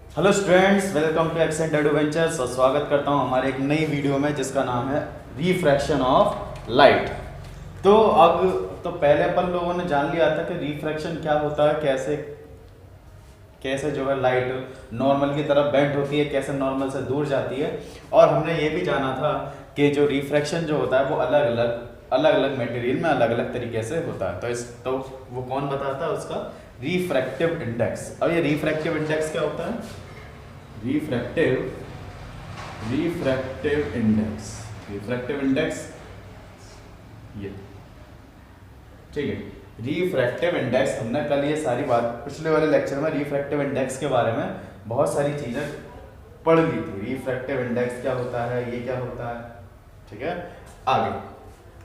Hello students, welcome to accent adventures. और स्वागत करता हूं हमारे एक नई वीडियो में जिसका नाम है रिफ्रैक्शन ऑफ लाइट। तो अब पहले अपन लोगों ने जान लिया था कि रिफ्रैक्शन क्या होता है, कैसे कैसे जो है लाइट नॉर्मल की तरफ बेंड होती है, कैसे नॉर्मल से दूर जाती है। और हमने ये भी जाना था कि जो रिफ्रैक्शन जो होता है वो अलग अलग मटेरियल में अलग अलग तरीके से होता है। तो वो कौन बताता है? उसका रिफ्रैक्टिव इंडेक्स। अब ये रिफ्रैक्टिव इंडेक्स क्या होता है? रिफ्रैक्टिव इंडेक्स ये, ठीक है। रिफ्रैक्टिव इंडेक्स हमने कल ये सारी बात पिछले वाले लेक्चर में रिफ्रैक्टिव इंडेक्स के बारे में बहुत सारी चीजें पढ़ ली थी। रिफ्रैक्टिव इंडेक्स क्या होता है, ये क्या होता है, ठीक है। आगे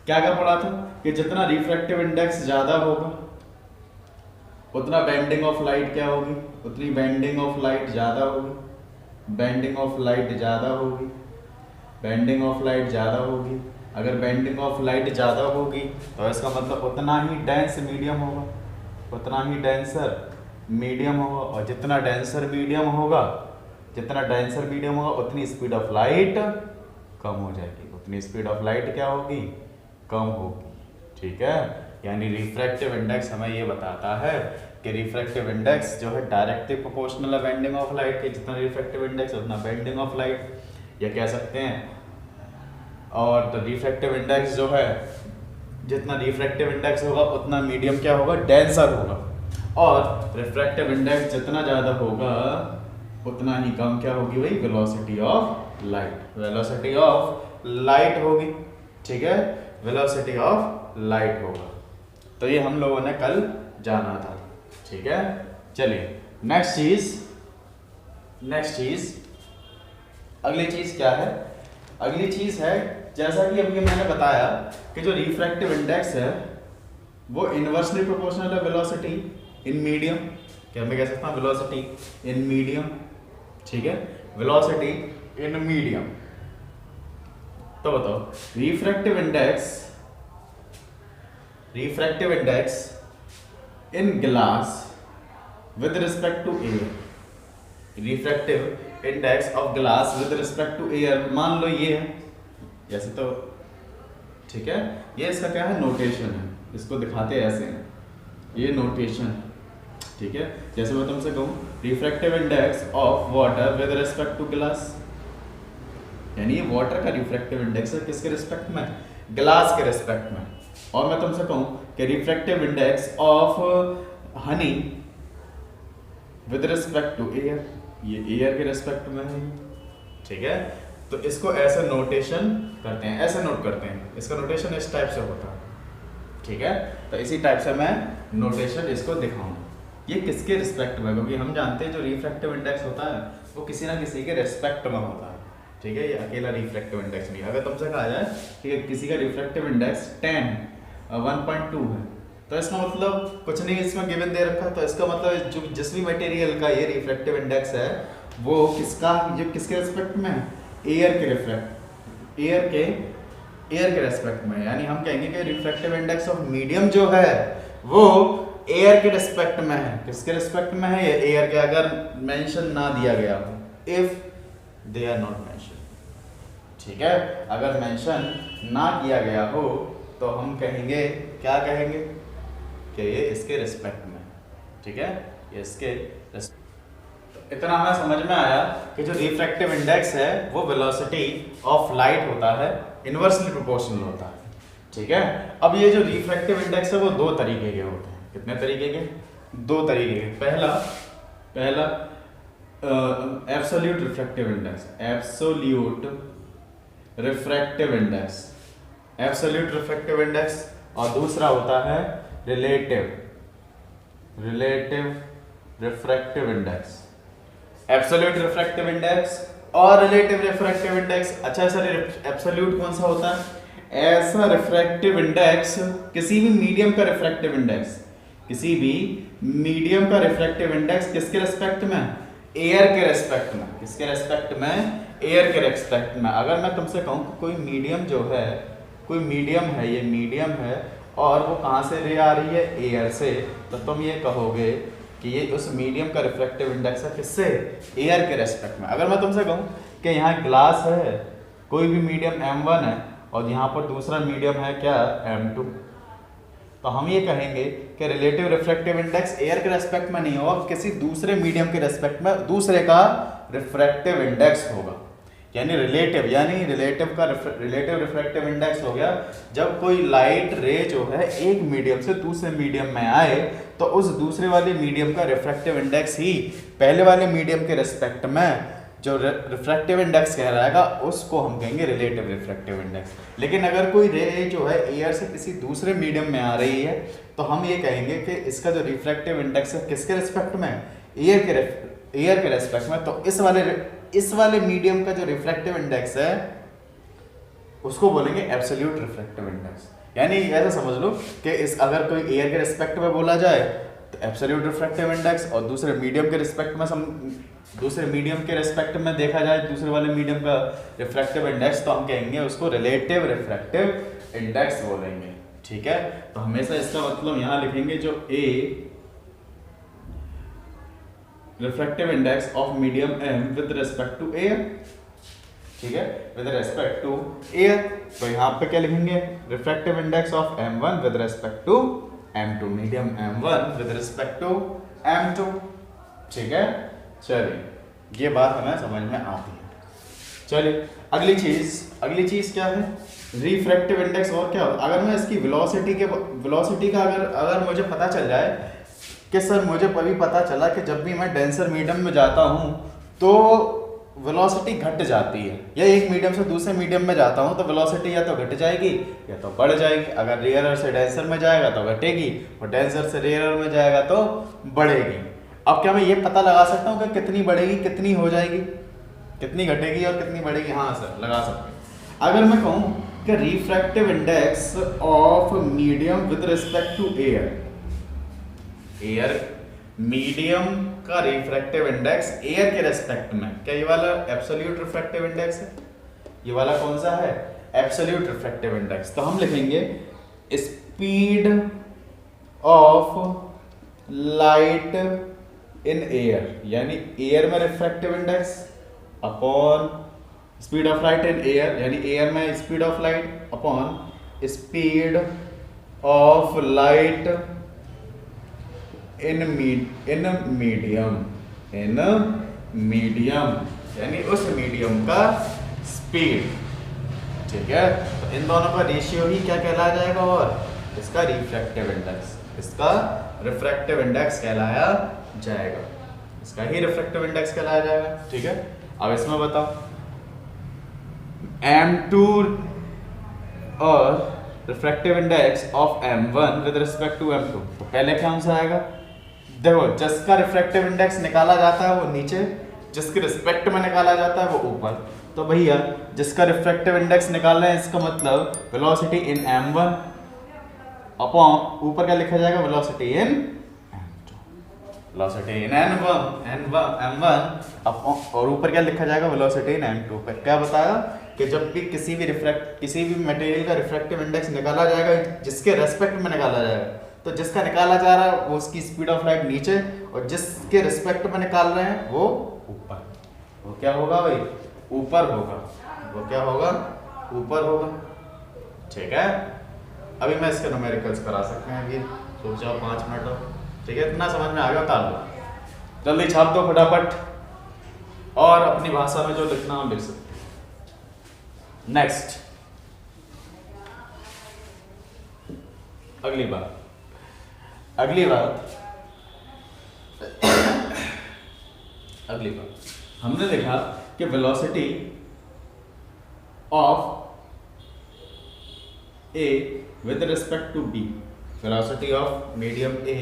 क्या क्या पढ़ा था कि जितना रिफ्रैक्टिव इंडेक्स ज्यादा होगा उतना बेंडिंग ऑफ लाइट क्या होगी, उतनी बेंडिंग ऑफ लाइट ज्यादा होगी। बेंडिंग ऑफ लाइट ज़्यादा होगी, बेंडिंग ऑफ लाइट ज़्यादा होगी। अगर बेंडिंग ऑफ लाइट ज़्यादा होगी तो इसका मतलब उतना ही डेंस मीडियम होगा, उतना ही डेंसर मीडियम होगा। और जितना डेंसर मीडियम होगा उतनी स्पीड ऑफ लाइट कम हो जाएगी, उतनी स्पीड ऑफ लाइट क्या होगी, कम होगी, ठीक है। यानी रिफ्रैक्टिव इंडेक्स हमें ये बताता है कि रिफ्रैक्टिव इंडेक्स जो है डायरेक्टली प्रोपोर्शनल है बेंडिंग ऑफ लाइट के। जितना रिफ्रैक्टिव इंडेक्स उतना बेंडिंग ऑफ लाइट, या कह सकते हैं। और तो रिफ्रैक्टिव इंडेक्स जो है, जितना रिफ्रैक्टिव इंडेक्स होगा उतना मीडियम क्या होगा, डेंसर होगा। और रिफ्रैक्टिव इंडेक्स जितना ज़्यादा होगा उतना ही कम क्या होगी भाई, velocity of light. Velocity of light होगी, ठीक है, वेलोसिटी ऑफ लाइट होगा। तो ये हम लोगों ने कल जाना था, ठीक है। चलिए नेक्स्ट चीज अगली चीज क्या है? अगली चीज है, जैसा कि अभी मैंने बताया कि जो रिफ्रैक्टिव इंडेक्स है वो इनवर्सली प्रोपोर्शनल है वेलोसिटी इन मीडियम। क्या मैं कह सकता हूँ वेलोसिटी इन मीडियम, ठीक है, वेलोसिटी इन मीडियम। तो बताओ refractive index in glass with respect to air, refractive index of glass with respect to air मान लो ये है, जैसे तो ठीक है। ये इसका क्या है, नोटेशन है, इसको दिखाते हैं ऐसे, ये नोटेशन, ठीक है। जैसे मैं तुमसे कहूँ refractive index of water with respect to glass, यानी ये वाटर का रिफ्रैक्टिव इंडेक्स है किसके रिस्पेक्ट में, ग्लास के रिस्पेक्ट में। और मैं तुमसे कहूँ कि refractive index of honey with respect to air, ये एयर के रिस्पेक्ट में है, ठीक है। तो इसको ऐसे नोटेशन करते हैं, ऐसे नोट करते हैं, इसका नोटेशन इस टाइप से होता है, ठीक है। तो इसी टाइप से मैं नोटेशन इसको दिखाऊंगा, ये किसके रिस्पेक्ट में, क्योंकि हम जानते हैं जो रिफ्रैक्टिव इंडेक्स होता है वो किसी ना किसी के रिस्पेक्ट में होता है, ठीक है। ये अकेला रिफ्रैक्टिव इंडेक्स नहीं। अगर तुमसे कहा जाए कि किसी का रिफ्रैक्टिव इंडेक्स 1.2 है तो इसका मतलब कुछ नहीं इसमें गिवन दे रखा, तो इसका मतलब जो जिस भी मटेरियल का ये रिफ्रैक्टिव इंडेक्स है वो किसके रिस्पेक्ट में, एयर के रिस्पेक्ट में। यानी हम कहेंगे कि रिफ्रैक्टिव इंडेक्स ऑफ मीडियम जो है वो एयर के रिस्पेक्ट में है। किसके रिस्पेक्ट में है, ये एयर के। अगर मेंशन ना दिया गया हो, if they are not mention, ठीक है। अगर मेंशन ना किया गया हो तो हम कहेंगे, क्या कहेंगे, कि ये इसके रिस्पेक्ट में, ठीक है, ये इसके रिस्पेक्ट। इतना हमें समझ में आया कि जो रिफ्रैक्टिव इंडेक्स है वो वेलोसिटी ऑफ लाइट होता है, इनवर्सली प्रोपोर्शनल होता है, ठीक है। अब ये जो रिफ्रैक्टिव इंडेक्स है वो दो तरीके के होते हैं। कितने तरीके के? दो तरीके के। पहला absolute refractive index, absolute refractive index. और दूसरा होता है relative refractive index. Absolute refractive index और रिलेटिव रिफ्रैक्टिव इंडेक्स। अच्छा सर, एब्सोल्यूट कौन सा होता है? ऐसा रिफ्रैक्टिव इंडेक्स, किसी भी मीडियम का रिफ्रैक्टिव इंडेक्स, किसके रिस्पेक्ट में, एयर के रिस्पेक्ट में। किसके रिस्पेक्ट में? एयर के रिस्पेक्ट में। अगर मैं तुमसे कहूँ कोई मीडियम जो है, कोई मीडियम है, ये मीडियम है और वो कहाँ से रे आ रही है, एयर से, तो तुम ये कहोगे कि ये उस मीडियम का रिफ्रैक्टिव इंडेक्स है, किससे, एयर के रेस्पेक्ट में। अगर मैं तुमसे कहूँ कि यहाँ ग्लास है, कोई भी मीडियम m1 है और यहाँ पर दूसरा मीडियम है क्या, m2, तो हम ये कहेंगे कि रिलेटिव रिफ्रैक्टिव इंडेक्स एयर के रेस्पेक्ट में नहीं होगा, किसी दूसरे मीडियम के रेस्पेक्ट में दूसरे का रिफ्रैक्टिव इंडेक्स होगा। यानी रिलेटिव का रिलेटिव रिफ्रैक्टिव इंडेक्स हो गया जब कोई लाइट रे जो है एक मीडियम से दूसरे मीडियम में आए तो उस दूसरे वाले मीडियम का रिफ्रैक्टिव इंडेक्स ही पहले वाले मीडियम के रेस्पेक्ट में जो रिफ्रैक्टिव इंडेक्स कहलाएगा उसको हम कहेंगे रिलेटिव रिफ्रैक्टिव इंडेक्स। लेकिन अगर कोई रे जो है एयर से किसी दूसरे मीडियम में आ रही है तो हम ये कहेंगे कि इसका जो रिफ्रैक्टिव इंडेक्स है किसके रेस्पेक्ट में, एयर के रेस्पेक्ट में। तो इस वाले मीडियम का जो रिफ्रैक्टिव इंडेक्स है उसको बोलेंगे एब्सोल्यूट रिफ्रैक्टिव इंडेक्स। यानी ऐसा समझ लो कि इस अगर कोई एयर के रिस्पेक्ट में बोला जाए तो एब्सोल्यूट रिफ्रैक्टिव इंडेक्स, और दूसरे मीडियम के रिस्पेक्ट में देखा जाए दूसरे वाले मीडियम का रिफ्रैक्टिव इंडेक्स तो हम कहेंगे उसको रिलेटिव रिफ्रैक्टिव इंडेक्स बोलेंगे। ठीक है, तो हमेशा इसका मतलब यहाँ लिखेंगे जो a refractive index of medium m with respect to air, ठीक है, विद रिस्पेक्ट टू एयर। तो यहाँ पे क्या लिखेंगे, refractive index of m1 with respect to m2, medium m1 with respect to m2। ठीक है, चलिए ये बात हमें समझ में आती है। चलिए अगली चीज क्या है, रिफ्रैक्टिव इंडेक्स। और क्या होता है, अगर मैं इसकी वेलोसिटी का अगर मुझे पता चल जाए कि सर मुझे अभी पता चला कि जब भी मैं डेंसर मीडियम में जाता हूँ तो वेलोसिटी घट जाती है, या एक मीडियम से दूसरे मीडियम में जाता हूँ तो वेलोसिटी या तो घट जाएगी या तो बढ़ जाएगी। अगर रेयरर से डेंसर में जाएगा तो घटेगी और डेंसर से रेयरर में जाएगा तो बढ़ेगी। अब क्या मैं ये पता लगा सकता हूँ कि कितनी बढ़ेगी, कितनी हो जाएगी, कितनी घटेगी और कितनी बढ़ेगी? हाँ सर, लगा सकते हैं। अगर मैं कहूँ कि refractive index of medium with respect to air medium का रिफ्रैक्टिव इंडेक्स एयर के रेस्पेक्ट में, क्या ये वाला एब्सोल्यूट रिफ्रैक्टिव इंडेक्स है? ये वाला कौन सा है? Absolute refractive index. तो हम लिखेंगे speed of light in air, यानी एयर में refractive index upon speed of light in air, यानी एयर में speed of light upon speed of light in medium, यानी उस मीडियम का स्पीड। ठीक है, तो इन दोनों का रेशियो ही क्या कहलाया जाएगा, और इसका रिफ्रैक्टिव इंडेक्स, इसका रिफ्रैक्टिव इंडेक्स कहलाया जाएगा, इसका ही रिफ्रैक्टिव इंडेक्स कहलाया जाएगा। ठीक है, अब इसमें बताओ m2 और refractive index of m1 with respect to m2, तो पहले कौन सा आएगा? देखो, जिसका रिफ्रैक्टिव इंडेक्स निकाला जाता है वो नीचे, जिसके रिस्पेक्ट में निकाला जाता है वो ऊपर। तो भैया जिसका रिफ्रैक्टिव इंडेक्स निकाल रहे हैं इसका मतलब वेलोसिटी इन m1 अपॉन ऊपर क्या लिखा जाएगा, वेलोसिटी इन m2, वेलोसिटी इन m1 और ऊपर क्या लिखा जाएगा, वेलोसिटी इन m2। पर क्या बताया कि जब भी किसी भी मटेरियल का रिफ्रैक्टिव इंडेक्स निकाला जाएगा जिसके रेस्पेक्ट में निकाला जाएगा, तो जिसका निकाला जा रहा है वो उसकी स्पीड ऑफ लाइट नीचे और जिसके रिस्पेक्ट में निकाल रहे हैं वो ऊपर। वो क्या होगा भाई, ऊपर होगा। वो क्या होगा, ऊपर होगा। ठीक है, अभी मैं इसके न्यूमेरिकल्स करा सकते हैं, अभी सोच जाओ 5 मिनट हो। ठीक है, इतना समझ में आ गया, उतार लो, जल्दी छाप दो फटाफट, और अपनी भाषा में जो लिखना हम लिख सकते। नेक्स्ट, अगली बात हमने देखा कि velocity of A with respect to B, velocity of medium A,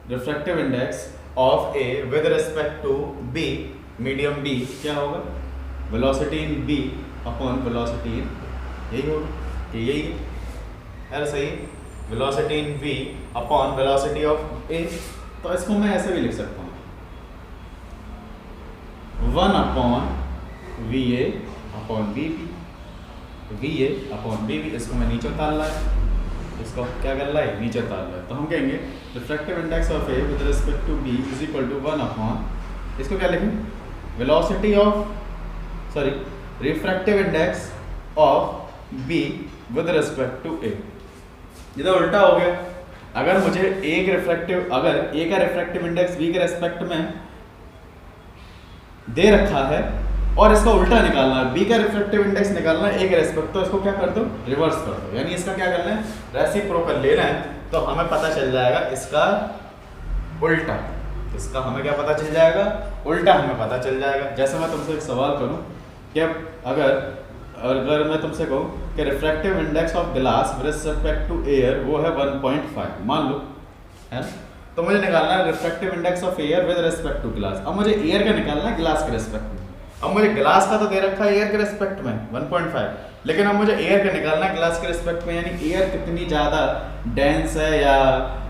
refractive index of A with respect to B, medium B, क्या होगा, velocity in B upon velocity in, यही होगा, यही है सही, velocity in v upon velocity of a। तो इसको मैं ऐसे भी लिख सकता हूँ 1 upon va upon vb, va upon vb, इसको मैं नीचे उतार लाया इसको क्या कर रहा है, नीचे उतार रहा है। तो हम कहेंगे refractive index of A with respect to b is equal to 1 upon, इसको क्या लिखें, velocity of sorry refractive index of b with respect to a. ये तो उल्टा हो गया। अगर मुझे ए का रिफ्रैक्टिव इंडेक्स बी के रेस्पेक्ट में दे रखा है और इसका उल्टा निकालना है, बी का रिफ्रैक्टिव इंडेक्स निकालना है ए के रेस्पेक्ट, तो इसको क्या कर दो, रिवर्स कर दो, यानी इसका क्या करना है, रेसिप्रोकल लेना है। तो हमें पता चल जाएगा इसका उल्टा, इसका हमें क्या पता चल जाएगा, उल्टा हमें पता चल जाएगा। जैसे मैं तुमसे एक सवाल करूं कि अगर मैं तुमसे कहूं कि refractive index of glass with respect to air वो है 1.5 मान लो, है ना, तो मुझे निकालना है refractive index of air with respect to glass. अब मुझे एयर का निकालना है ग्लास के रिस्पेक्ट में। अब मुझे ग्लास का तो दे रखा है एयर के रिस्पेक्ट में 1.5, लेकिन अब मुझे एयर का निकालना है ग्लास के रिस्पेक्ट में, यानी एयर कितनी ज़्यादा डेंस है या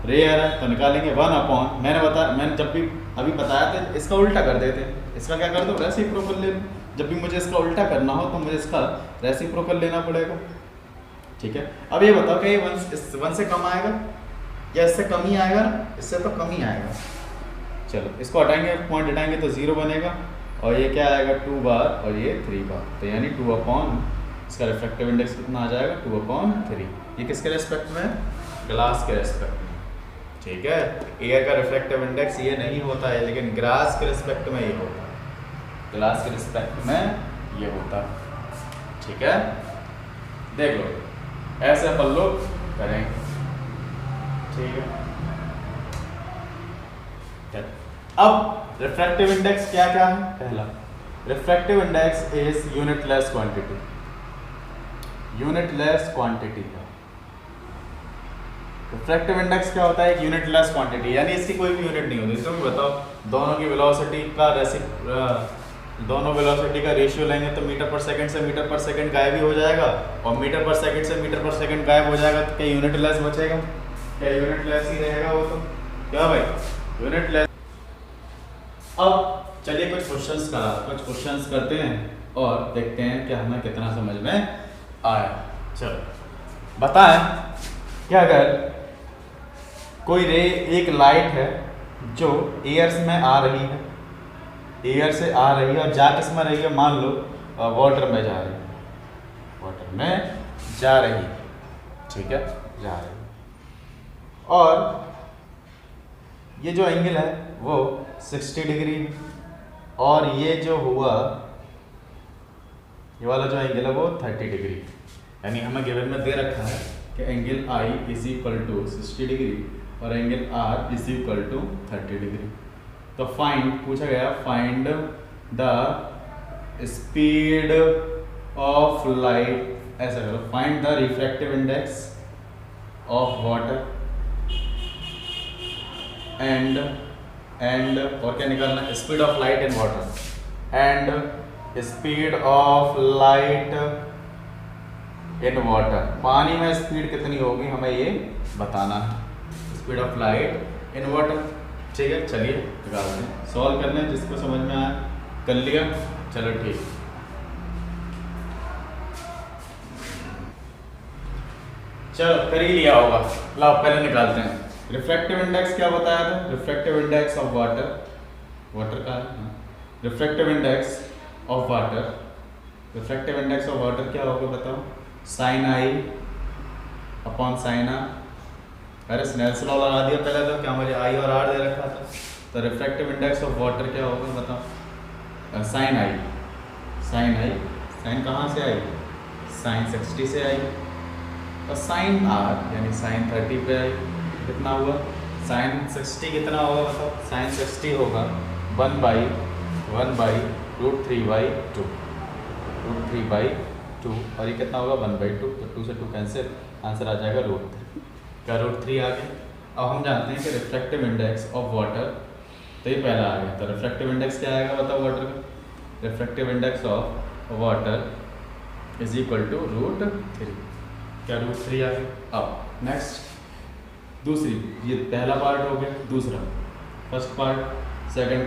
रेयर है, तो निकालेंगे 1 अपॉन, मैंने जब भी अभी बताया था इसका उल्टा कर देते हैं, इसका क्या कर दो, रेसिप्रोकल ले लो। जब भी मुझे इसका उल्टा करना हो तो मुझे इसका रेसिप्रोकल लेना पड़ेगा, ठीक है। अब ये बताओ कि ये 1 से कम आएगा या इससे कम ही आएगा, इससे तो कम ही आएगा। चलो इसको हटाएंगे, पॉइंट हटाएंगे तो 0 बनेगा, और ये क्या आएगा 2 बार और ये 3 बार, तो यानी 2 अपॉन, इसका रिफ्रैक्टिव इंडेक्स कितना आ जाएगा 2/3। ये किसके रेस्पेक्ट में, ग्लास के रेस्पेक्ट में, ठीक है। एयर का रिफ्रैक्टिव इंडेक्स ये नहीं होता है, लेकिन ग्लास के रिस्पेक्ट में ये होता है, ग्लास के रिस्पेक्ट में ये होता है, ठीक है। देख लो ऐसे अपन लोग करेंगे, ठीक है। अब रिफ्रैक्टिव इंडेक्स क्या क्या है, पहला refractive index is unitless quantity, unitless quantity है। रिफ्रैक्टिव इंडेक्स क्या होता है, एक यूनिटलेस क्वांटिटी, यानी इसकी कोई भी यूनिट नहीं होती। तो बताओ दोनों की वेलोसिटी का रेशियो लेंगे तो मीटर पर सेकंड से मीटर पर सेकंड गायब ही हो जाएगा, और मीटर पर सेकंड से मीटर पर सेकंड गायब हो जाएगा, तो क्या यूनिटलेस बचेगा, क्या यूनिटलेस ही रहेगा वो, तो क्या भाई यूनिटलेस। अब चलिए कुछ क्वेश्चंस करते हैं और देखते हैं कि हमें कितना समझ में आया। चलो बताएं कि अगर कोई रे, एक लाइट है जो एयर में आ रही है, एयर से आ रही है और जा किस में रही है, मान लो वाटर में जा रही है, वाटर में जा रही है, ठीक है, जा रही है, और ये जो एंगल है वो 60 डिग्री, और ये जो हुआ ये वाला जो एंगल है वो 30 डिग्री, यानी हमें गिवन में दे रखा है कि angle i is equal to 60 degree और angle r is equal to 30 degree. तो पूछा गया find the speed of light, ऐसा करो, find the refractive index of water and और क्या निकालना, speed of light in water and speed of light in water. पानी में स्पीड कितनी होगी हमें ये बताना है, speed of light in water, ठीक है। चलिए निकालते हैं, सॉल्व कर लें, जिसको समझ में आया कर लिया, चलो ठीक। चलो कर ही लिया होगा, लाओ पहले निकालते हैं। रिफ्रैक्टिव इंडेक्स क्या बताया था, रिफ्रैक्टिव इंडेक्स ऑफ वाटर का refractive index of water, refractive index of water क्या होगा बताओ, sine i upon sine r. अरे स्नेल्स लॉ लगा दिया पहले, तो क्या मुझे आई और आर दे रखा था, तो रिफ्रैक्टिव इंडेक्स ऑफ वाटर क्या होगा बताओ, साइन आई, साइन कहाँ से आई, साइन 60 से आई, और साइन आर यानी साइन 30 पे आई, कितना हुआ, साइन 60 कितना होगा बताओ, साइन 60 होगा 1/√3/2, √3/2, और ये कितना होगा 1/2, तो 2 से 2 कैंसिल, आंसर आ जाएगा √3, क्या √3 आ गया। अब हम जानते हैं कि रिफ्रैक्टिव इंडेक्स ऑफ वाटर, तो ये पहला आ गया, तो रिफ्रैक्टिव इंडेक्स क्या आएगा बताओ वाटर का, refractive index of water is equal to √3, क्या √3 आ गया। अब नेक्स्ट दूसरी, ये पहला पार्ट हो गया, दूसरा फर्स्ट पार्ट, सेकंड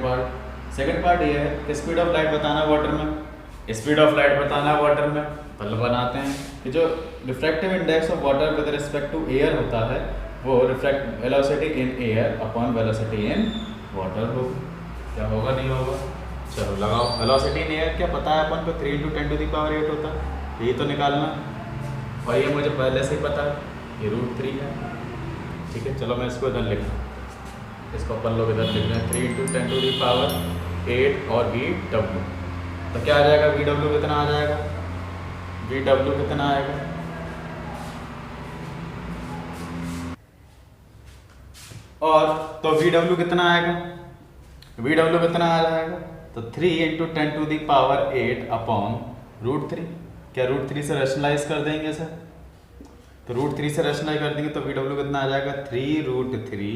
पार्ट ये है कि स्पीड ऑफ लाइट बताना वाटर में, स्पीड ऑफ लाइट बताना वाटर में, पहले बनाते हैं कि जो refractive index of water with respect to air होता है वो refract velocity in air upon velocity in water हो। क्या होगा, नहीं होगा? चलो लगाओ। वेलोसिटी इन एयर क्या पता है अपन को, 3 × 10⁸ होता है, यही तो निकालना। और ये मुझे पहले से ही पता है, ये √3 है। ठीक है, चलो मैं इसको इधर लिख दूँ, इसको अपन लोग इधर लिख रहे हैं 3 × 10⁸ और VW। तो क्या आ जाएगा, VW कितना आ जाएगा, VW कितना आएगा, और तो VW कितना आएगा, VW कितना आ जाएगा, तो 3 × 10⁸ अपॉन √3। क्या √3 से रैशनलाइज कर देंगे सर, तो √3 से रैशनलाइज कर देंगे तो VW कितना आ जाएगा, 3√3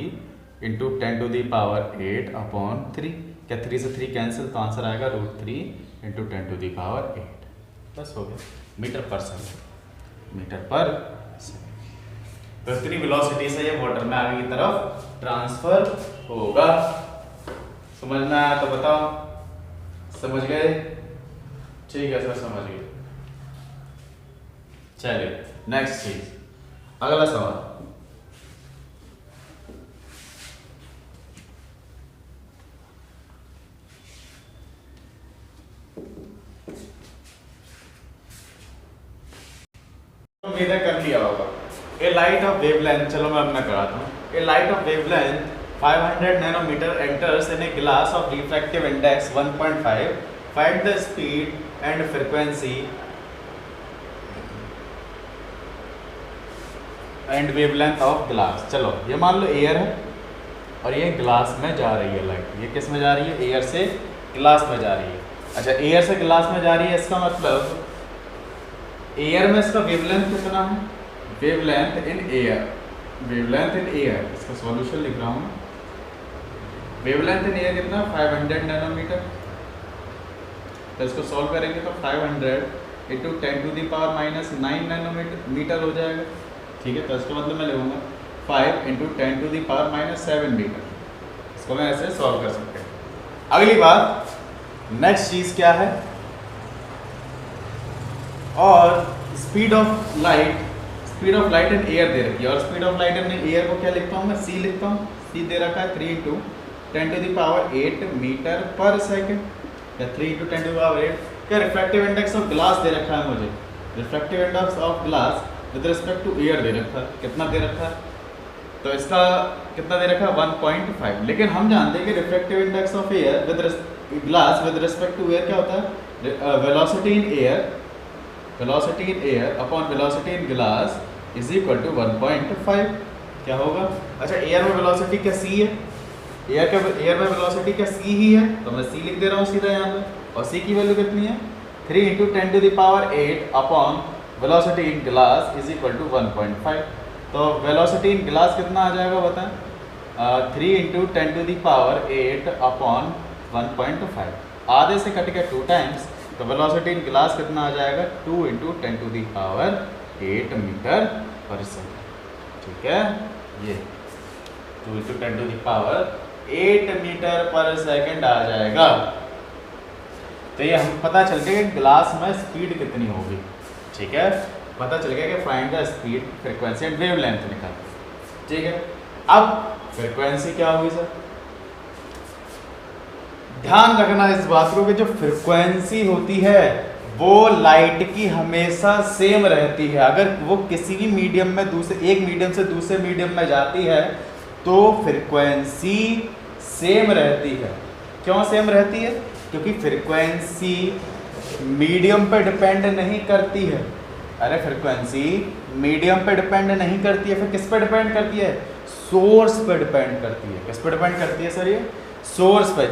× 10⁸ अपॉन 3। क्या 3 से 3 कैंसिल, तो आंसर आएगा √3 × 10⁸। बस हो गया, मीटर पर सेकंड, मीटर पर सेकंड। तो इतनी वेलोसिटी से ये वाटर में आगे की तरफ ट्रांसफर होगा। समझ में आया तो बताओ, समझ गए? ठीक है सर, समझ गए। चलिए नेक्स्ट चीज, अगला सवाल। उम्मीद है कर लिया होगा। ए लाइट ऑफ वेवलेंथ, चलो मैं अपना कराता हूँ। A light of wavelength 500 nanometre enters in a glass of refractive index 1.5। Find the speed and frequency and wavelength of glass. चलो ये मान लो एयर है और ये ग्लास में जा रही है लाइट। ये किस में जा रही है, एयर से ग्लास में जा रही है। अच्छा, एयर से ग्लास में जा रही है, इसका मतलब एयर में इसका वेवलेंथ कितना है, wavelength in air, wavelength in air, इसका सॉल्यूशन लिख रहा हूँ। वेवलेंथ इन एयर कितना, 500 नैनोमीटर। तो इसको सॉल्व करेंगे तो 500 × 10⁻⁹ नैनोमीटर हो जाएगा। ठीक है, तो इसका मतलब मैं लिखूंगा 5 × 10⁻⁷ मीटर। इसको मैं ऐसे सॉल्व कर सकते हैं। अगली बात, नेक्स्ट चीज क्या है, और speed of light, speed of light in air दे रखी है। और speed of light in air को क्या लिखता हूँ मैं, c लिखता हूँ। c दे रखा है 3 × 10⁸ मीटर पर सेकेंड, या 3 × 10⁸। क्या रिफ्रैक्टिव इंडेक्स ऑफ ग्लास दे रखा है मुझे, refractive index of glass with respect to air दे रखा है। कितना दे रखा है, तो इसका कितना दे रखा है, 1.5। लेकिन हम जानते हैं कि refractive index of air with glass with respect to air क्या होता है, velocity in air, velocity in air upon velocity in glass is equal to 1.5। क्या होगा, अच्छा एयर में वेलोसिटी क्या c है, एयर में वेलोसिटी क्या c ही है, तो मैं c लिख दे रहा हूँ सीधा यहाँ पे। और c की वैल्यू कितनी है, 3 × 10⁸ upon velocity in glass is equal to 1.5। तो वेलोसिटी इन ग्लास कितना आ जाएगा बताएं, 3 × 10⁸ अपॉन 1.5। आधे से कट के 2 टाइम्स, तो वेलोसिटी इन ग्लास कितना आ जाएगा, 2 × 10⁸ मीटर पर सेकेंड। ठीक है, ये 2 × 10⁸ मीटर पर सेकेंड आ जाएगा। तो ये हम पता चल गया कि ग्लास में स्पीड कितनी होगी। ठीक है, पता चल गया कि find the speed, frequency and wavelength निकाल। ठीक है, अब फ्रीक्वेंसी क्या होगी सर, ध्यान रखना इस बात को कि जो फ्रीक्वेंसी होती है वो लाइट की हमेशा सेम रहती है। अगर वो किसी भी मीडियम में एक मीडियम से दूसरे मीडियम में जाती है तो फ्रीक्वेंसी सेम रहती है। क्यों सेम रहती है, क्योंकि फ्रीक्वेंसी मीडियम पे डिपेंड नहीं करती है। अरे फ्रीक्वेंसी मीडियम पे डिपेंड नहीं करती है, फिर किस पे डिपेंड करती है, सोर्स पे डिपेंड करती है। किस पे डिपेंड करती है सर, ये सोर्स पे।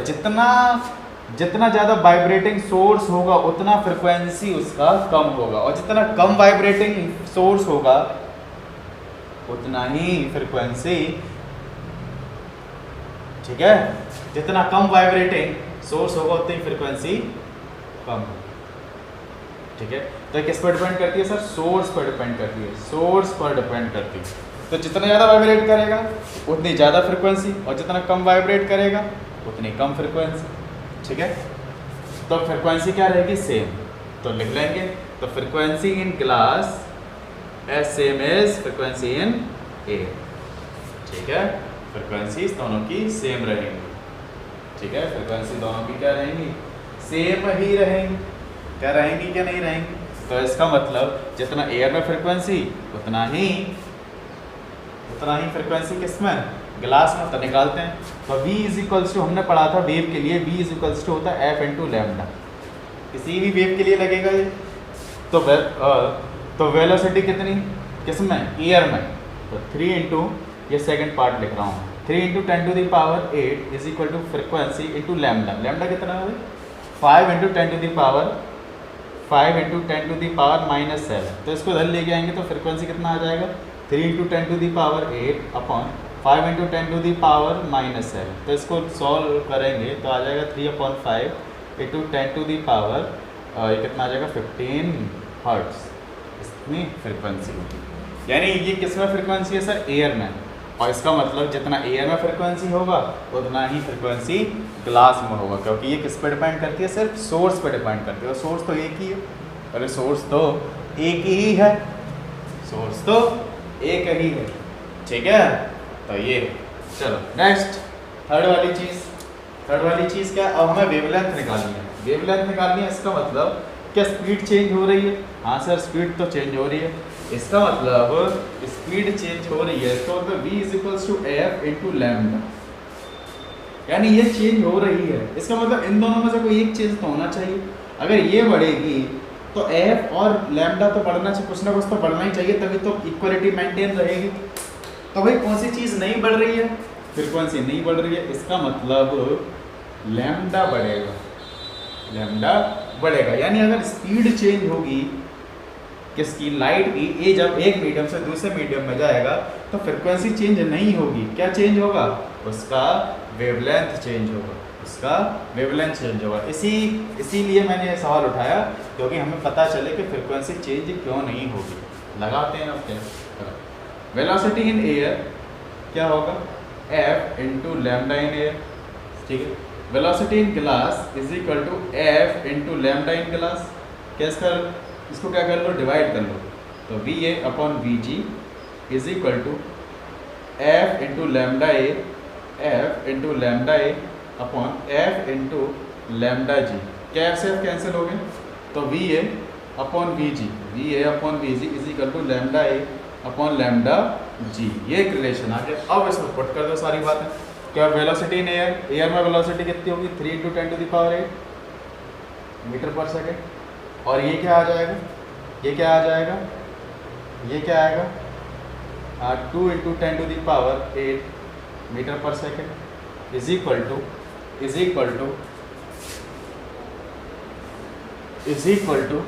जितना ज़्यादा वाइब्रेटिंग सोर्स होगा उतना फ्रीक्वेंसी उसका कम होगा, और जितना कम वाइब्रेटिंग सोर्स होगा उतना ही फ्रीक्वेंसी, ठीक है, जितना कम वाइब्रेटिंग सोर्स होगा उतनी फ्रीक्वेंसी कम होगी। ठीक है, तो किस पर डिपेंड करती है सर, सोर्स पर डिपेंड करती है, सोर्स पर डिपेंड करती है। तो जितना ज़्यादा वाइब्रेट करेगा उतनी ज़्यादा फ्रीक्वेंसी, और जितना कम वाइब्रेट करेगा उतनी कम फ्रीक्वेंसी। ठीक है, तो फ्रीक्वेंसी क्या रहेगी, सेम। तो लिख लेंगे, तो frequency in glass as same as frequency in air. ठीक है, फ्रिक्वेंसीज दोनों की सेम रहेंगी। ठीक है, फ्रिक्वेंसी दोनों की क्या रहेंगी, सेम ही रहेंगी। क्या रहेंगी, क्या नहीं रहेंगी। तो इसका मतलब जितना एयर में फ्रिक्वेंसी उतना ही फ्रिक्वेंसी किस में, ग्लास में। तो निकालते हैं। तो V इज इक्वल्स टू, हमने पढ़ा था वेव के लिए V इज इक्वल्स टू होता है F इंटू लैम्डा। किसी भी वेव के लिए लगेगा ये। तो वेलोसिटी कितनी किस में, एयर में। तो 3 इंटू, ये सेकंड पार्ट लिख रहा हूँ, 3 into 10 to the power 8 is equal to frequency into lambda. Lambda कितना है, 5 into 10 to the power 5 into 10 to the power -7। तो इसको इधर लेके आएंगे तो फ्रिक्वेंसी कितना आ जाएगा, 3 into 10 to the power 8 upon 5 into 10 to the power -7। तो इसको सॉल्व करेंगे तो आ जाएगा 3/5 इंटू 10 टू द पावर, ये कितना आ जाएगा 15 हर्ट्ज। इतनी फ्रिक्वेंसी होगी। यानी ये किस में फ्रिक्वेंसी है सर, एयर में। और इसका मतलब जितना एयर में फ्रिक्वेंसी होगा उतना ही फ्रिक्वेंसी ग्लास में होगा, क्योंकि ये किस पे डिपेंड करती है, सिर्फ सोर्स पे डिपेंड करती है। और सोर्स तो एक ही है, अरे सोर्स तो एक ही है, सोर्स तो एक ही है। ठीक है, तो ये चलो नेक्स्ट थर्ड वाली चीज़ क्या, अब हमें वेवलेंथ निकालनी है। वेवलेंथ निकालनी है, इसका मतलब क्या स्पीड चेंज हो रही है। हाँ सर, स्पीड तो चेंज हो रही है। इसका मतलब स्पीड चेंज हो रही है, तो V is equals to F into lambda. यानी ये चेंज हो रही है, इसका मतलब इन दोनों में से कोई एक चीज़ तो होना चाहिए। अगर ये बढ़ेगी तो एफ और लैम्डा तो बढ़ना चाहिए, कुछ ना कुछ तो बढ़ना ही चाहिए, तभी तो इक्वलिटी मेंटेन रहेगी। तो भाई कौन सी चीज़ नहीं बढ़ रही है, फ्रिक्वेंसी नहीं बढ़ रही है। इसका मतलब लैम्डा बढ़ेगा। यानी अगर स्पीड चेंज होगी किसकी, लाइट की, ये जब एक मीडियम से दूसरे मीडियम में जाएगा तो फ्रिक्वेंसी चेंज नहीं होगी। क्या चेंज होगा, उसका वेवलेंथ चेंज होगा। इसीलिए मैंने ये सवाल उठाया, क्योंकि हमें पता चले कि फ्रिक्वेंसी चेंज क्यों नहीं होगी। लगाते हैं अब क्या, वेलोसिटी इन एयर क्या होगा, F into lambda in air. ठीक है, velocity in glass is equal to F into lambda in glass. कैसे इसको क्या कर लो, डिवाइड कर लो। तो VA upon VG is equal to F into lambda a upon F into lambda g. क्या F से F कैंसिल हो गए, तो VA upon VG is equal to lambda a upon lambda g. ये एक रिलेशन आ गया। अब इसमें पुट कर दो सारी बातें। क्या वेलोसिटी इन एयर में वेलोसिटी कितनी होगी, 3 into 10 to the power 8 metre per second. और ये क्या आ जाएगा, ये क्या आएगा 2 into 10 to the power 8 metre per second is equal to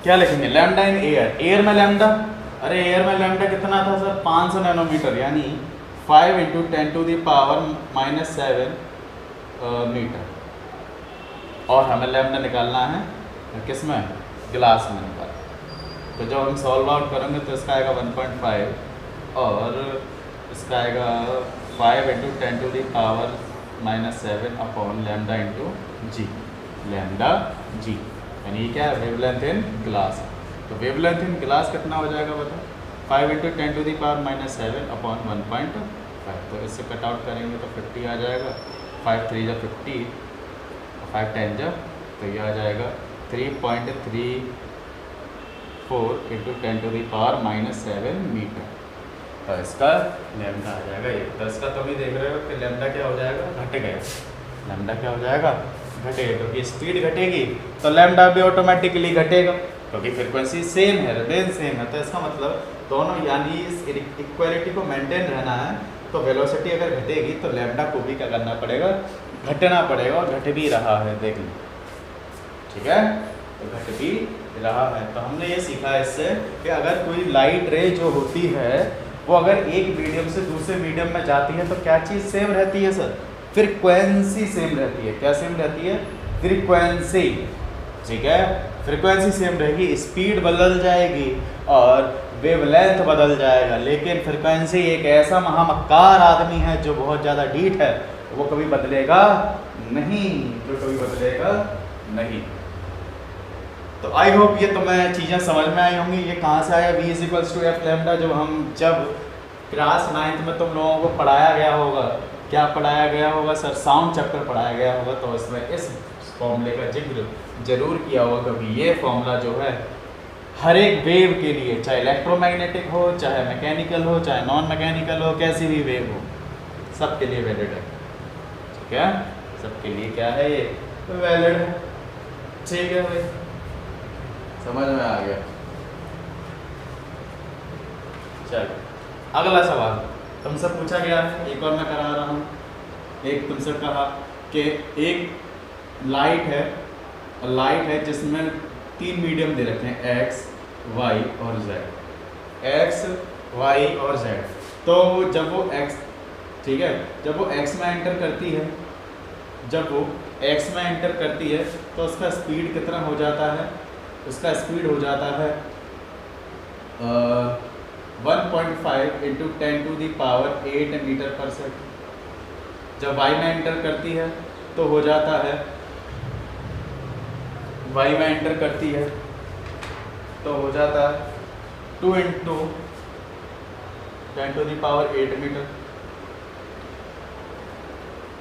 क्या लिखेंगे, लैम्डा इन एयर में लैम्डा, अरे एयर में लैम्डा कितना था सर, 500 नैनोमीटर, यानी 5 into 10 to the power -7 metre. और हमें लैम्डा निकालना है किस में, ग्लास में निकालना। तो जब हम सॉल्व आउट करेंगे तो इसका आएगा 1.5 और इसका आएगा 5 into 10 to the power -7 upon lambda into g, lambda g. यानी क्या है, वेवलेंथ इन ग्लास। तो वेवलेंथ इन ग्लास कितना हो जाएगा बताओ, 5 into 10 to the power -7 upon 1.5। तो इससे कट आउट करेंगे तो 50 आ जाएगा, 5 3 जा 50, 5 10 जा, तो ये आ जाएगा 3.34 into 10 to the power -7 metre. तो इसका लैम्डा आ जाएगा ये। तो इसका तो भी देख रहे हो कि लैम्डा क्या हो जाएगा, घट गया। लैम्डा क्या हो जाएगा, घटेगा, क्योंकि स्पीड घटेगी तो लैम्डा भी ऑटोमेटिकली घटेगा, क्योंकि फ्रिक्वेंसी सेम है, रेंज सेम है। तो इसका मतलब दोनों, यानी इस इक्वालिटी को मेंटेन रहना है, तो वेलोसिटी अगर घटेगी तो लैम्डा को भी क्या करना पड़ेगा, घटना पड़ेगा। और घट भी रहा है, देख लो, ठीक है, तो घट भी रहा है। तो हमने ये सीखा इससे कि अगर कोई लाइट रे जो होती है वो अगर एक मीडियम से दूसरे मीडियम में जाती है तो क्या चीज़ सेम रहती है सर, फ्रीक्वेंसी सेम रहती है। क्या सेम रहती है, फ्रीक्वेंसी। ठीक है, फ्रीक्वेंसी सेम रहेगी, स्पीड बदल जाएगी और वेवलेंथ बदल जाएगा, लेकिन फ्रीक्वेंसी एक ऐसा महामक्कार आदमी है जो बहुत ज़्यादा डीठ है, वो कभी बदलेगा नहीं, तो आई होप ये तुम्हें चीज़ें समझ में आई होंगी। ये कहाँ से आया v is equals to F lambda, जो हम जब क्लास 9th में तुम लोगों को पढ़ाया गया होगा। क्या पढ़ाया गया होगा सर? साउंड चैप्टर पढ़ाया गया होगा, तो इसमें इस फॉर्मूले का जिक्र जरूर किया होगा, क्योंकि ये फॉर्मूला जो है हर एक वेव के लिए, चाहे इलेक्ट्रोमैग्नेटिक हो, चाहे मैकेनिकल हो, चाहे नॉन मैकेनिकल हो, कैसी भी वेव हो, सबके लिए वैलिड है। ठीक है, सबके लिए क्या है ये? वैलिड है। ठीक है भाई, समझ में आ गया। चलो अगला सवाल तुमसे पूछा गया है, एक और मैं करा रहा हूँ। एक तुमसे कहा कि एक लाइट है जिसमें 3 मीडियम दे रखे हैं, x, y और z। x, y और z। तो जब वो x, ठीक है, जब वो x में एंटर करती है, तो उसका स्पीड कितना हो जाता है? उसका स्पीड हो जाता है 1.5 इंटू 10⁸ मीटर पर सेकंड। जब y में एंटर करती है तो हो जाता है, y में एंटर करती है तो हो जाता है 2 इंटू 10⁸ मीटर,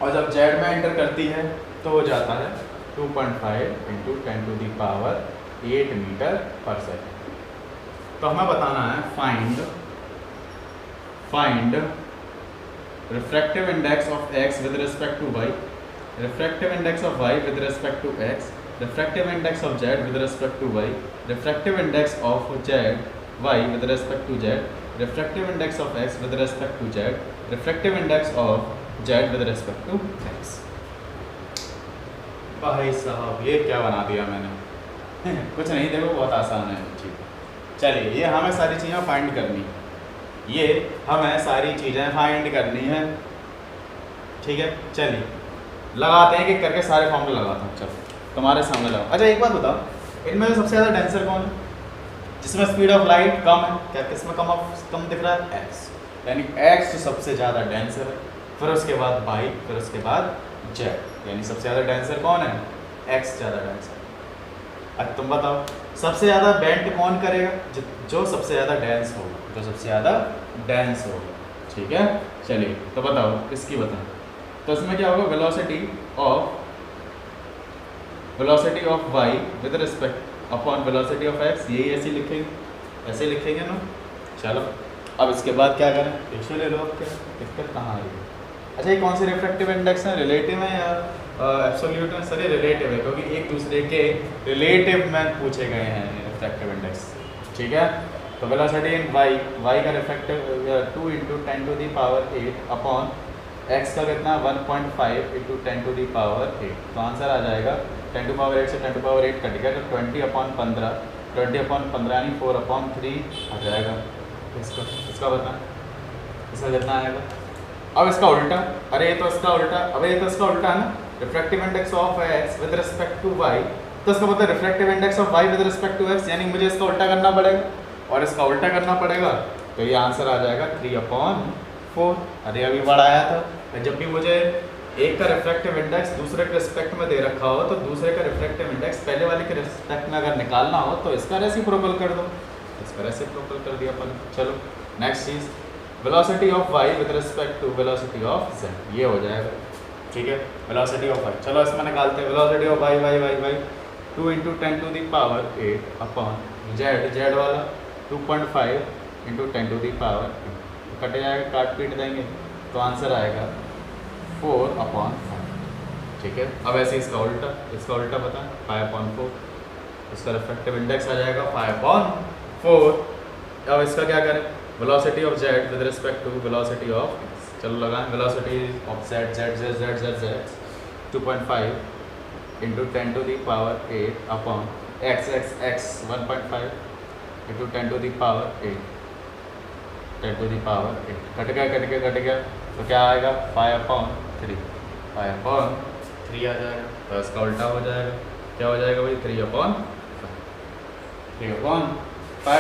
और जब z में एंटर करती है तो हो जाता है 2.5 इंटू 10⁸ मीटर पर सेकंड। तो हमें बताना है find refractive index of x with respect to y, refractive index of y with respect to x, refractive index of z with respect to y, refractive index of z y with respect to z, refractive index of x with respect to z, refractive index of z with respect to x। भाई साहब ये क्या बना दिया मैंने कुछ नहीं, देखो बहुत आसान है। ठीक है, चलिए ये हमें सारी चीज़ें फाइंड करनी है, ठीक है। चलिए लगाते हैं, कि करके सारे फॉर्मूले लगाता हूँ। चलो तुम्हारे सामने लगाओ। अच्छा एक बात बताओ, इनमें से सबसे ज़्यादा डेंसर कौन है? जिसमें स्पीड ऑफ लाइट कम है, क्या किसमें कम दिख रहा है? x, यानी x तो सबसे ज़्यादा डेंसर है, फिर उसके बाद y, फिर उसके बाद z, यानी सबसे ज़्यादा डेंसर कौन है? x ज़्यादा डेंसर। अब तुम बताओ सबसे ज़्यादा बेंड कौन करेगा? जो सबसे ज़्यादा डेंस होगा, ठीक है। चलिए तो बताओ इसकी बताओ, तो इसमें क्या होगा? Velocity of y with respect upon velocity of x, यही ऐसे लिखेंगे ना। चलो अब इसके बाद क्या करें? रेशियो ले लो। अब क्या दिक्कत कहाँ आई है? अच्छा ये कौन से रिफ्रैक्टिव इंडेक्स हैं? रिलेटिव है या एब्सोल्यूट है? सर ये रिलेटिव है, क्योंकि एक दूसरे के रिलेटिव में पूछे गए हैं रिफ्रैक्टिव इंडेक्स, ठीक है। तो वेलोसिटी इन y का रिफ्रैक्टिव 2 इंटू 10⁸ अपॉन x का कितना? 1.5 इंटू 10⁸। तो आंसर आ जाएगा 10⁸ से 10⁸ कट गया तो 20/15 यानी 4/3 आ जाएगा। इसका बता, इसका कितना आएगा? अब इसका उल्टा, अरे ये तो इसका उल्टा, है ना। Refractive index of x with respect to y, तो इसका मतलब refractive index of y with respect to x, यानी मुझे इसका उल्टा करना पड़ेगा, और इसका उल्टा करना पड़ेगा, तो ये आंसर आ जाएगा 3/4। अरे अभी बढ़ाया था। जब भी मुझे एक का रिफ्रैक्टिव इंडेक्स दूसरे के रिस्पेक्ट में दे रखा हो, तो दूसरे का रिफ्रैक्टिव इंडेक्स पहले वाले के रिस्पेक्ट में अगर निकालना हो तो इसका रेसिप्रोकल कर दो, इसका रेसिप्रोकल कर दिया अपन। चलो नेक्स्ट चीज़, velocity of y with respect to velocity of z, ये हो जाएगा, ठीक है। वेलोसिटी ऑफ y, चलो इसमें निकालते हैं। Velocity of y 2 into 10⁸ upon z वाला 2.5 इंटू 10⁸, कटे जाएगा, काट पीट देंगे, तो आंसर आएगा 4/5, ठीक है। अब ऐसे इसका उल्टा बता 5/4, इसका रिफ्रैक्टिव इंडेक्स आ जाएगा 5/4। अब इसका क्या करें? Velocity of z with respect to velocity of x, चलो लगाएं। Velocity of z 2.5 into 10⁸ upon x 1.5 into 10⁸ cut गया, तो क्या आएगा? 5/3 आ जाएगा, तो इसका उल्टा हो जाएगा। क्या हो जाएगा भाई? 3/5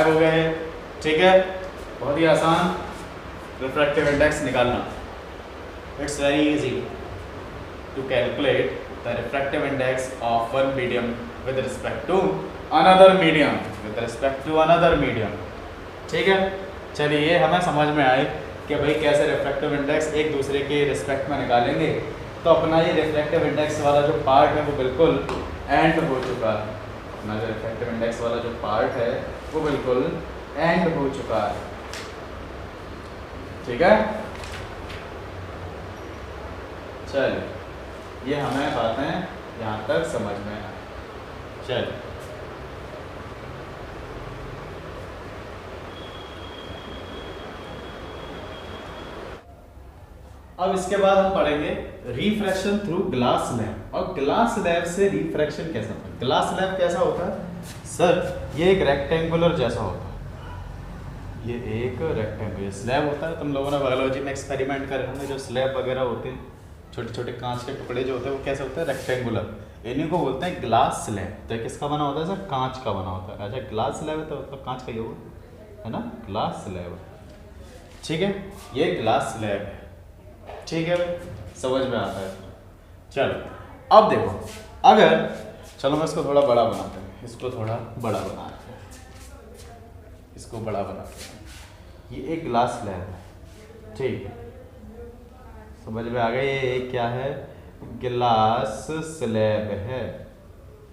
हो गए, ठीक है। बहुत ही आसान रिफ्रैक्टिव इंडेक्स निकालना। It's very easy to calculate the refractive index of one medium with respect to another medium, with respect to another medium. ठीक है, चलिए ये हमें समझ में आए कि भाई कैसे रिफ्रैक्टिव इंडेक्स एक दूसरे के रिस्पेक्ट में निकालेंगे। तो अपना ये रिफ्रैक्टिव इंडेक्स वाला जो पार्ट है वो बिल्कुल एंड हो चुका है। अपना जो रिफ्रैक्टिव इंडेक्स वाला जो पार्ट है वो बिल्कुल एंड हो चुका है। ठीक है, चलिए ये हमें बातें यहाँ तक समझ में आए। चलिए अब इसके बाद हम पढ़ेंगे रिफ्रैक्शन थ्रू ग्लास लैब। और ग्लास लैब से रिफ्रैक्शन कैसा होता है? ग्लास लैब कैसा होता है सर? ये एक रेक्टेंगुलर जैसा होता है, ये एक रेक्टेंगुलर स्लैब होता है। तुम लोगों ने बायोलॉजी में एक्सपेरिमेंट करे होंगे, जो स्लैब वगैरह होते हैं, छोटे छोटे कांच के टुकड़े जो होते हैं वो कैसे होते हैं? रेक्टेंगुलर। इन्हीं को बोलते हैं ग्लास स्लैब। तो किसका बना होता है सर? कांच का बना होता है। अच्छा, ग्लास स्लैब है तो मतलब कांच का ही होगा, है ना? Glass slab. ठीक है, ये ग्लास स्लैब है। ठीक है भाई, समझ में आता है। चलो अब देखो, अगर चलो मैं इसको थोड़ा बड़ा बनाते हैं, इसको थोड़ा बड़ा बनाते हैं, इसको बड़ा बनाते हैं। ये एक ग्लास स्लैब है, ठीक है, समझ में आ गया? ये क्या है? ग्लास स्लैब है।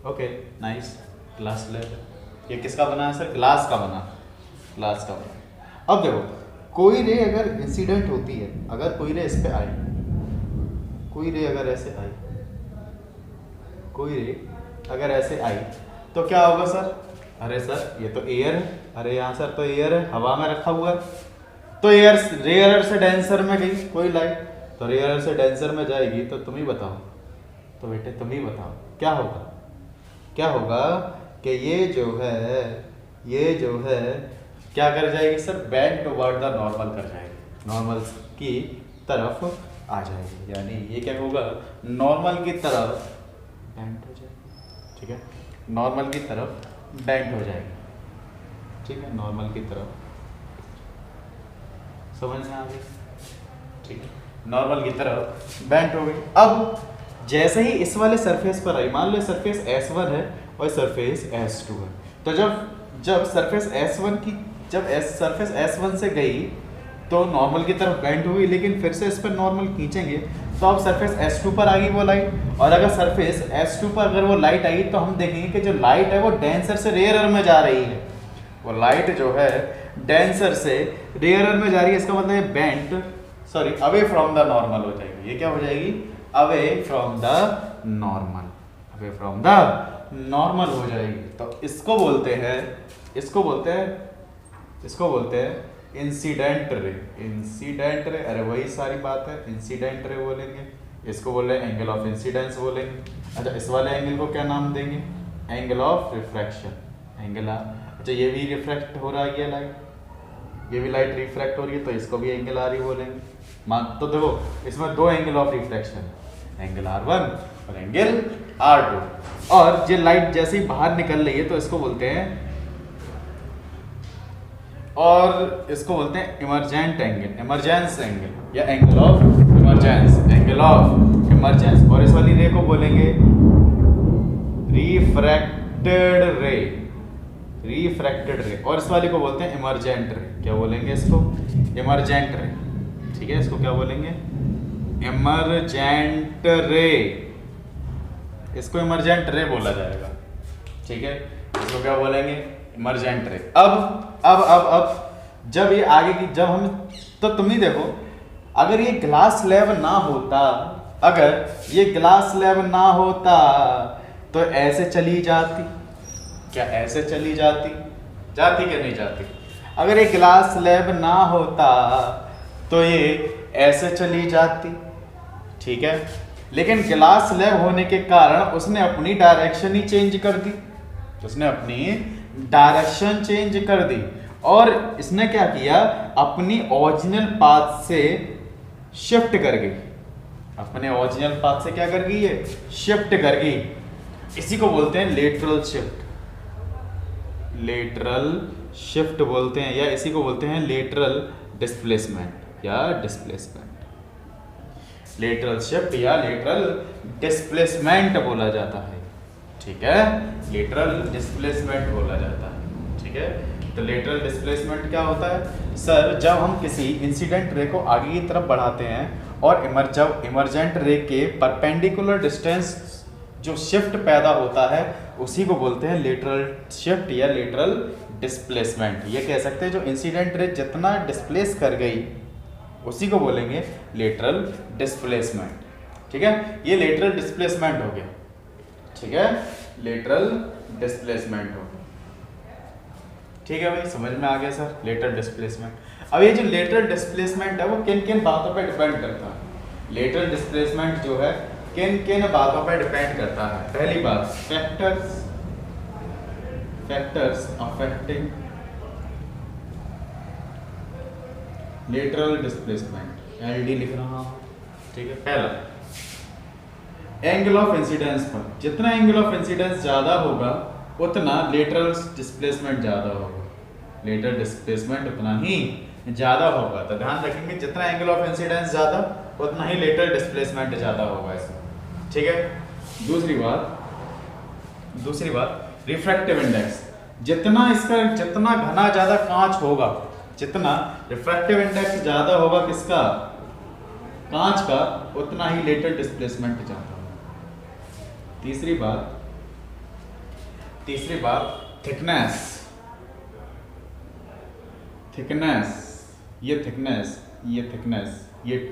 Okay nice, glass slab. ये किसका बना है सर? ग्लास का बना, ग्लास का बना। अब देखो, कोई रे अगर इंसिडेंट होती है, अगर कोई रे इस पे आई, कोई रे अगर ऐसे आई, कोई रे अगर ऐसे आई तो क्या होगा सर? अरे सर ये तो एयर है, अरे यहाँ सर तो एयर है, हवा में रखा हुआ है। तो एयर रेयर से डेंसर में गई कोई लाइट, तो रेयर से डेंसर में जाएगी, तो तुम ही बताओ, तो बेटे तुम ही बताओ क्या होगा? क्या होगा कि ये जो है क्या कर जाएगी sir? Bend toward the normal कर जाएगी, नॉर्मल की तरफ आ जाएगी। यानी ये क्या होगा? नॉर्मल की तरफ बेंड हो जाएगी। ठीक है, नॉर्मल की तरफ बेंड हो जाएगी। ठीक है, नॉर्मल की तरफ, समझ में आ गई? ठीक है, नॉर्मल की तरफ बेंड हो गई। अब जैसे ही इस वाले सरफेस पर आई, मान लो सरफेस S1 है और सरफेस S2 है, तो जब सरफेस S1 की सरफेस S1 से गई तो नॉर्मल की तरफ बेंड हुई, लेकिन फिर से इस पर नॉर्मल खींचेंगे तो अब सरफेस S2 पर आ गई वो लाइट। और अगर सरफेस S2 पर अगर वो लाइट आई तो हम देखेंगे कि जो लाइट है वो डेंसर से रेयरर में जा रही है। वो लाइट जो है डेंसर से रेयरर में जा रही है, इसका मतलब ये bend away from the normal हो जाएगी। ये क्या हो जाएगी? Away from the normal, away from the normal हो जाएगी। तो इसको बोलते हैं इंसिडेंट रे। इंसिडेंट रे, अरे वही सारी बात है, इंसिडेंट रे बोलेंगे। इसको बोल रहे हैं एंगल ऑफ इंसिडेंस बोलेंगे। अच्छा, इस वाले एंगल को क्या नाम देंगे? Angle of refraction, angle. अच्छा, ये भी रिफ्रैक्ट हो रहा है, ये लाइट, ये भी लाइट रिफ्रैक्ट हो रही है, तो इसको भी एंगल आर ही बोलेंगे। तो देखो इसमें दो angle of refraction, angle R1 और एंगल R2। और ये लाइट जैसे ही बाहर निकल रही है तो इसको बोलते हैं इमरजेंट एंगल, इमरजेंस एंगल, या angle of emergence, angle of emergence. और इस वाली रे को बोलेंगे रिफ्रैक्टेड रे, रिफ्रैक्टेड रे। और इस वाले को बोलते हैं इमरजेंट रे। क्या बोलेंगे इसको? Emergent ray. ठीक है, इसको क्या बोलेंगे? Emergent ray. इसको इमरजेंट रे बोला जाएगा। ठीक है, इसको क्या बोलेंगे? Emergent ray. अब जब ये आगे की जब हम तो तुम ही देखो, अगर ये ग्लास स्लैब ना होता, अगर ये ग्लास स्लैब ना होता तो ऐसे चली जाती। क्या ऐसे चली जाती? जाती क्या नहीं जाती? अगर ये ग्लास स्लैब ना होता तो ये ऐसे चली जाती। ठीक है, लेकिन ग्लास स्लैब होने के कारण उसने अपनी डायरेक्शन ही चेंज कर दी, उसने अपनी डायरेक्शन चेंज कर दी। और इसने क्या किया? अपनी ओरिजिनल पाथ से शिफ्ट कर गई, अपने ओरिजिनल पाथ से क्या कर गई? है शिफ्ट कर गई। इसी को बोलते हैं लेटरल शिफ्ट, लेटरल शिफ्ट बोलते हैं, या इसी को बोलते हैं लेटरल डिस्प्लेसमेंट या डिस्प्लेसमेंट। लेटरल शिफ्ट या लेटरल डिस्प्लेसमेंट बोला जाता है। ठीक है, लेटरल डिस्प्लेसमेंट बोला जाता है। ठीक है, तो लेटरल डिस्प्लेसमेंट क्या होता है सर, जब हम किसी इंसिडेंट रे को आगे की तरफ बढ़ाते हैं और जब इमरजेंट रे के परपेंडिकुलर डिस्टेंस जो शिफ्ट पैदा होता है उसी को बोलते हैं लेटरल शिफ्ट या लेटरल डिस्प्लेसमेंट। ये कह सकते हैं जो इंसिडेंट रे जितना डिस्प्लेस कर गई उसी को बोलेंगे लेटरल डिस्प्लेसमेंट। ठीक है, ये लेटरल डिस्प्लेसमेंट हो गया। ठीक है, लेटरल डिस्प्लेसमेंट हो गया। ठीक है भाई, समझ में आ गया सर लेटरल डिस्प्लेसमेंट। अब ये जो लेटरल डिस्प्लेसमेंट है वो किन किन बातों पे डिपेंड करता है। लेटरल डिस्प्लेसमेंट जो है किन किन बातों पे डिपेंड करता है। पहली बात, factors affecting lateral displacement, LD लिख रहा हूं। ठीक है, पहला एंगल ऑफ इंसिडेंस पर, जितना एंगल ऑफ इंसिडेंस ज्यादा होगा उतना लेटरल डिस्प्लेसमेंट ज्यादा होगा, लेटरल डिस्प्लेसमेंट उतना ही ज्यादा होगा। तो ध्यान रखेंगे जितना एंगल ऑफ इंसिडेंस ज्यादा उतना ही लेटरल डिस्प्लेसमेंट ज्यादा होगा इसमें। ठीक है, दूसरी बात रिफ्रैक्टिव इंडेक्स, जितना घना ज्यादा कांच होगा, जितना रिफ्रैक्टिव इंडेक्स ज्यादा होगा किसका, कांच का, उतना ही लेटरल डिस्प्लेसमेंट ज्यादा होगा। तीसरी बात थिकनेस, ये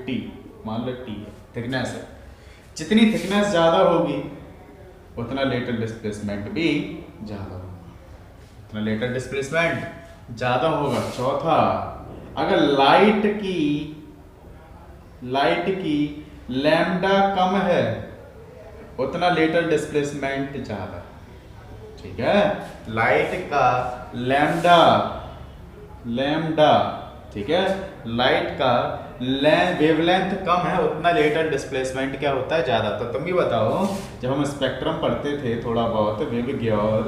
T मान लो T है, थिकनेस है। जितनी थिकनेस ज्यादा होगी उतना लेटरल डिस्प्लेसमेंट भी ज्यादा होगा, चौथा, अगर लाइट की लैम्डा कम है उतना लेटरल डिस्प्लेसमेंट ज्यादा। ठीक है, लाइट का लैम्डा, ठीक है, लाइट का वेवलेंथ कम है उतना लेटरल डिस्प्लेसमेंट क्या होता है, ज्यादा। तो तुम भी बताओ, जब हम स्पेक्ट्रम पढ़ते थे थोड़ा बहुत, वेवग्योर,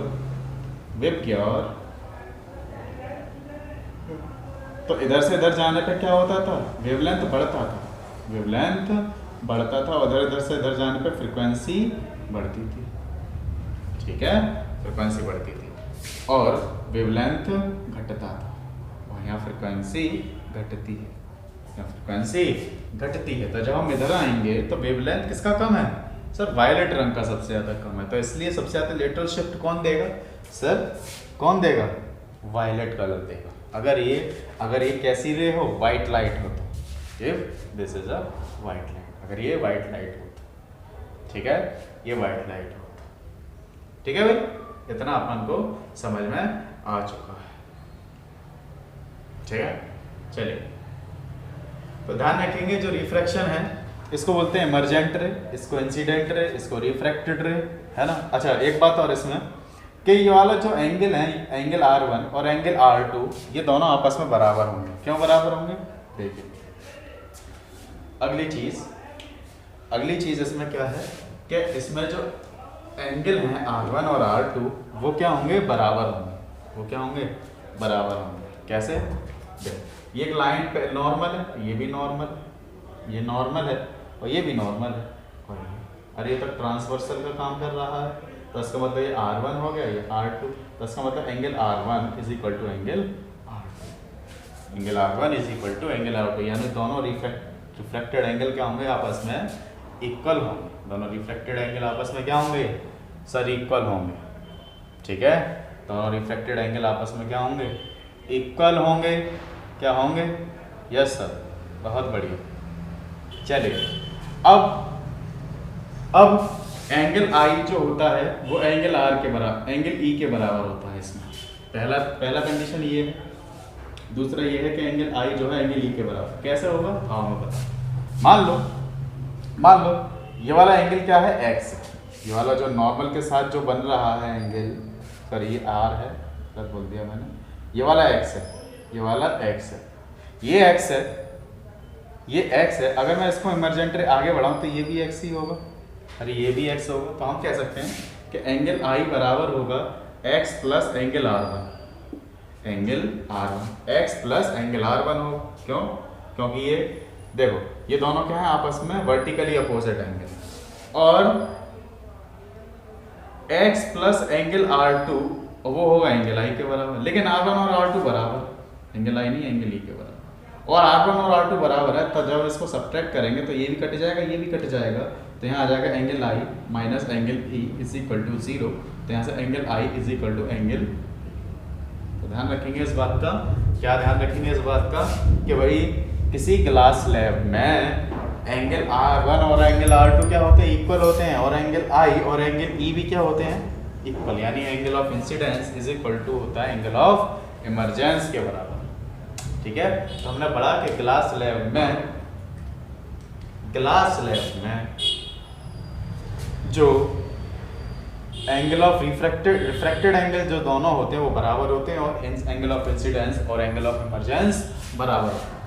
तो इधर से इधर जाने पे क्या होता था, वेवलेंथ बढ़ता था, उधर से इधर जाने पे फ्रीक्वेंसी बढ़ती थी। ठीक है, फ्रीक्वेंसी बढ़ती थी और वेवलेंथ घटता था, और यहाँ फ्रीक्वेंसी घटती है। तो जब हम इधर आएंगे तो वेवलेंथ किसका कम है सर, वायलेट रंग का सबसे ज्यादा कम है। तो इसलिए सबसे ज्यादा लेटरल शिफ्ट कौन देगा सर, वायलेट कलर देगा। अगर ये कैसी रे हो, व्हाइट लाइट हो, तो if this is a white light, अगर ये व्हाइट लाइट हो तो, ठीक है, ये व्हाइट लाइट हो तो, ठीक है भाई, इतना अपन को समझ में आ चुका है। ठीक है, चलिए, तो ध्यान रखेंगे जो रिफ्रैक्शन है इसको बोलते हैं इमरजेंट रे, इसको इंसिडेंट रे, इसको रिफ्रैक्टेड रे, है ना। अच्छा, एक बात और इसमें कि ये वाला जो एंगल है, एंगल R1 और एंगल R2, ये दोनों आपस में बराबर होंगे। क्यों बराबर होंगे, देखिए। अगली चीज इसमें क्या है कि इसमें जो एंगल हैं R1 और R2 वो क्या होंगे, बराबर होंगे। कैसे, ये एक लाइन पे नॉर्मल है, ये भी नॉर्मल, ये नॉर्मल है और ये भी नॉर्मल है, और ये तो ट्रांसवर्सल का काम कर रहा है। तो इसका मतलब ये R1 हो गया, ये R2, तो इसका मतलब angle R1 is equal to angle R2, यानी दोनों रिफ्लेक्टेड एंगल क्या होंगे, आपस में इक्वल होंगे। दोनों रिफ्लेक्टेड एंगल आपस में क्या होंगे सर, इक्वल होंगे। ठीक है, दोनों रिफ्लेक्टेड एंगल आपस में क्या होंगे, इक्वल होंगे। क्या होंगे, यस सर, बहुत बढ़िया। चलिए, अब एंगल आई जो होता है वो एंगल ई के बराबर होता है। इसमें पहला कंडीशन ये है, दूसरा ये है कि एंगल आई जो है एंगल ई के बराबर। कैसे होगा, हाँ मैं बता, मान लो ये वाला एंगल क्या है, एक्स है। ये वाला जो नॉर्मल के साथ जो बन रहा है एंगल, सर ये आर है, सर बोल दिया मैंने, ये वाला एक्स है, ये वाला एक्स है, ये एक्स है, ये एक्स है। अगर मैं इसको इमरजेंट रे आगे बढ़ाऊं तो ये भी एक्स ही होगा, अरे ये भी एक्स होगा। तो हम कह सकते हैं कि एंगल आई बराबर होगा x plus angle R1, x plus angle R1 हो। क्यों, क्योंकि ये देखो ये दोनों क्या है आपस में वर्टिकली अपोजिट एंगल, और x प्लस एंगल R2 वो होगा एंगल I के बराबर, लेकिन R1 और R2 बराबर, एंगल I नहीं एंगल E के बराबर, और R1 और R2 बराबर है तो जब इसको सब्ट्रैक्ट करेंगे तो ये भी कट जाएगा, ये भी कट जाएगा, तो यहाँ आ जाएगा angle I minus angle E is equal to 0, तो यहाँ से angle I is equal to angle, तो ध्यान रखेंगे इस बात का, क्या ध्यान रखेंगे इस बात का कि भाई किसी क्लास लैब में एंगल R1 और एंगल R2 क्या होते हैं, इक्वल होते हैं, और एंगल I और एंगल E भी क्या होते हैं, इक्वल, यानी angle of incidence is equal to होता है एंगल ऑफ इमरजेंस के बराबर। ठीक है, तो हमने पढ़ा कि क्लास लैब में जो एंगल ऑफ रिफ्रैक्टेड एंगल जो दोनों होते हैं वो बराबर होते हैं, और एंगल ऑफ इंसिडेंस और एंगल ऑफ इमरजेंस बराबर होते हैं।